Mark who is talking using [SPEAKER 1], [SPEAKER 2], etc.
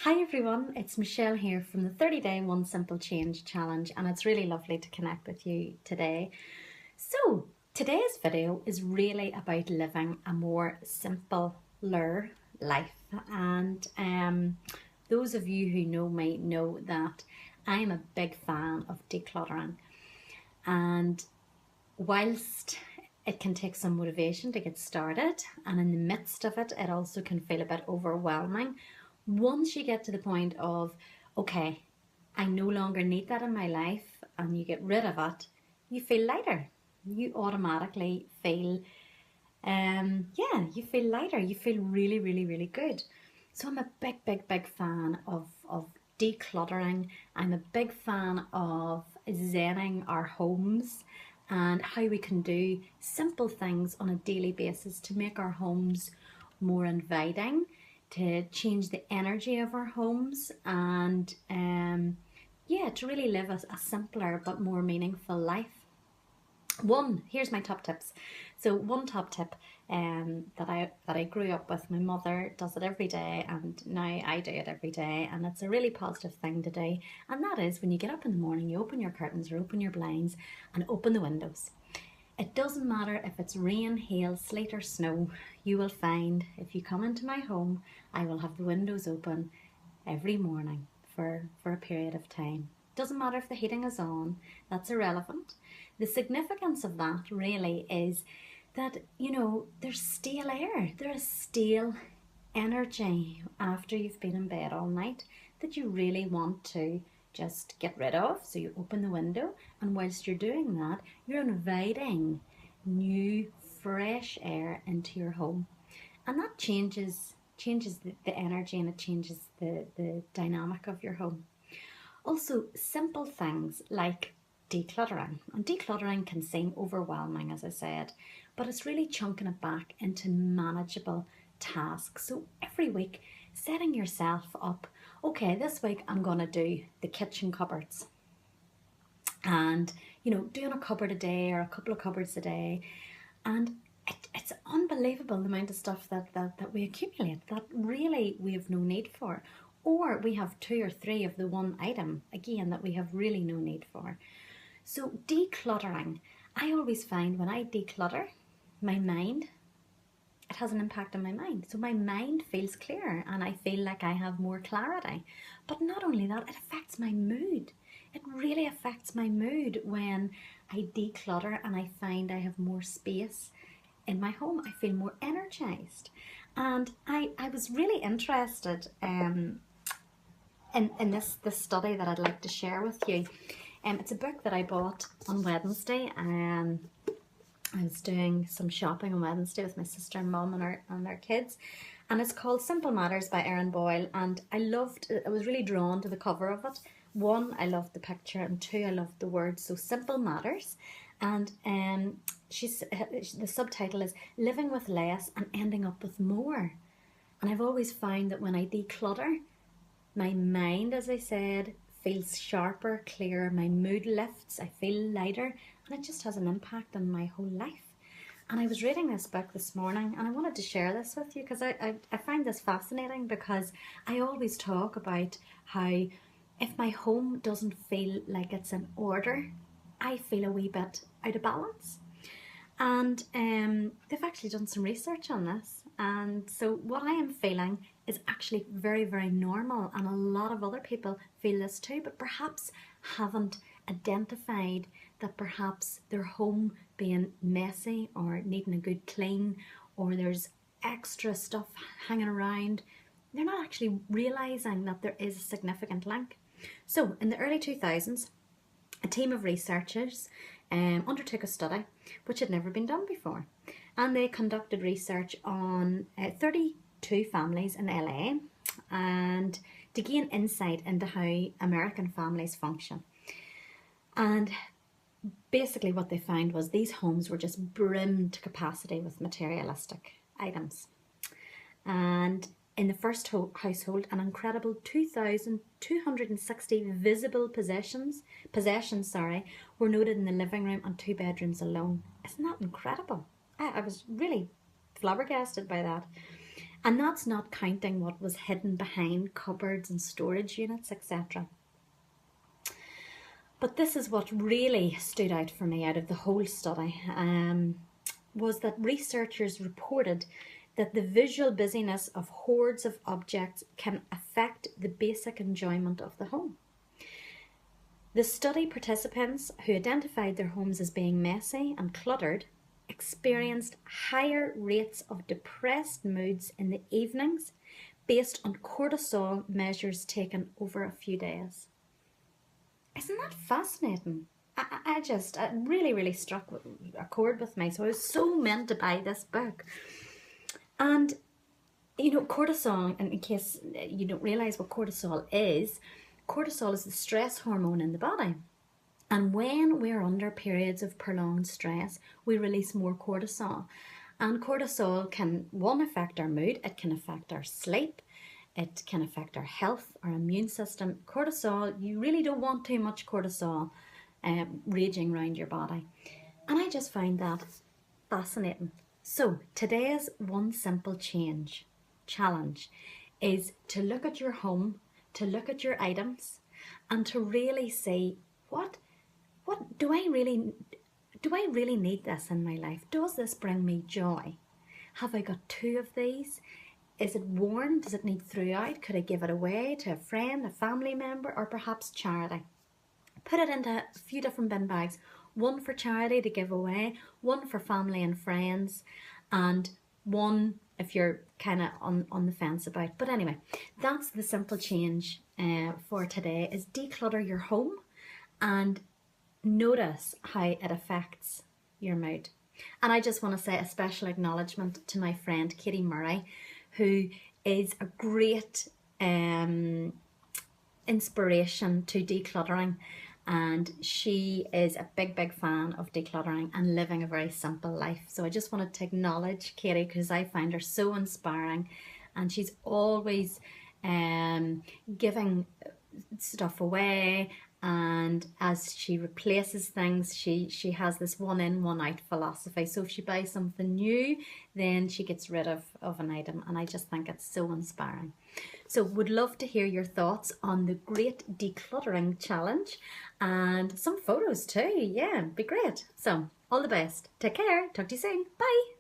[SPEAKER 1] Hi everyone, it's Michelle here from the 30-day One Simple Change Challenge, and it's really lovely to connect with you today. So today's video is really about living a more simpler life, and those of you who know me know that I am a big fan of decluttering, and whilst it can take some motivation to get started, and in the midst of it, it also can feel a bit overwhelming. Once you get to the point of, okay, I no longer need that in my life, and you get rid of it, you feel lighter. You automatically feel, you feel lighter. You feel really, really, really good. So I'm a big fan of decluttering. I'm a big fan of zenning our homes and how we can do simple things on a daily basis to make our homes more inviting, to change the energy of our homes, and to really live a simpler but more meaningful life. Here's my top tips. So one top tip that I grew up with, my mother does it every day, and now I do it every day, and it's a really positive thing to do. And that is, when you get up in the morning, you open your curtains or open your blinds and open the windows. It doesn't matter if it's rain, hail, sleet or snow. You will find, if you come into my home, I will have the windows open every morning for a period of time. Doesn't matter if the heating is on, that's irrelevant. The significance of that really is that, there's stale air. There is stale energy after you've been in bed all night that you really want to just get rid of. So you open the window, and whilst you're doing that, you're inviting new fresh air into your home, and that changes the energy, and it changes the dynamic of your home. Also, simple things like decluttering. And decluttering can seem overwhelming, as I said, but it's really chunking it back into manageable tasks. So every week, setting yourself up, okay, this week I'm going to do the kitchen cupboards. And, doing a cupboard a day or a couple of cupboards a day. And it's unbelievable the amount of stuff that we accumulate that really we have no need for. Or we have 2 or 3 of the one item, again, that we have really no need for. So decluttering, I always find when I declutter, my mind, it has an impact on my mind. So my mind feels clearer, and I feel like I have more clarity. But not only that, it affects my mood. It really affects my mood when I declutter and I find I have more space in my home. I feel more energized. And I was really interested in this study that I'd like to share with you. It's a book that I bought on Wednesday. I was doing some shopping on Wednesday with my sister and mum and their kids, and it's called Simple Matters by Erin Boyle. And I was really drawn to the cover of it. 1, I loved the picture, and 2, I loved the words. So Simple Matters, and the subtitle is Living with Less and Ending Up with More. And I've always found that when I declutter, my mind, as I said, feels sharper, clearer, my mood lifts, I feel lighter, and it just has an impact on my whole life. And I was reading this book this morning, and I wanted to share this with you because I find this fascinating, because I always talk about how if my home doesn't feel like it's in order, I feel a wee bit out of balance. And they've actually done some research on this, and so what I am feeling is actually very, very normal, and a lot of other people feel this too, but perhaps haven't identified that perhaps their home being messy or needing a good clean, or there's extra stuff hanging around. They're not actually realising that there is a significant link. So in the early 2000s, a team of researchers undertook a study which had never been done before, and they conducted research on 32 families in LA, and to gain insight into how American families function. And basically what they found was these homes were just brimmed to capacity with materialistic items. And in the first household, an incredible 2,260 visible possessions were noted in the living room and 2 bedrooms alone. Isn't that incredible? I was really flabbergasted by that. And that's not counting what was hidden behind cupboards and storage units, etc. But this is what really stood out for me out of the whole study, was that researchers reported that the visual busyness of hordes of objects can affect the basic enjoyment of the home. The study participants who identified their homes as being messy and cluttered experienced higher rates of depressed moods in the evenings based on cortisol measures taken over a few days. Isn't that fascinating? It really struck a chord with me. So I was so meant to buy this book. And, you know, cortisol, and in case you don't realise what cortisol is the stress hormone in the body. And when we're under periods of prolonged stress, we release more cortisol. And cortisol can, one, affect our mood. It can affect our sleep. It can affect our health, our immune system. Cortisol, you really don't want too much cortisol raging around your body. And I just find that fascinating. So today's one simple challenge is to look at your home, to look at your items, and to really say, what do I really need this in my life? Does this bring me joy? Have I got 2 of these? Is it worn? Does it need throughout? Could I give it away to a friend, a family member, or perhaps charity? Put it into a few different bin bags. One for charity to give away, one for family and friends, and one if you're kind of on the fence about. But anyway, that's the simple change for today, is declutter your home and notice how it affects your mood. And I just want to say a special acknowledgement to my friend Katie Murray, who is a great inspiration to decluttering, and she is a big fan of decluttering and living a very simple life. So I just wanted to acknowledge Katie because I find her so inspiring, and she's always giving stuff away, and as she replaces things, she has this one in, one out philosophy. So if she buys something new, then she gets rid of an item, and I just think it's so inspiring. So would love to hear your thoughts on the Great Decluttering Challenge and some photos too. Yeah, be great. So all the best. Take care. Talk to you soon. Bye.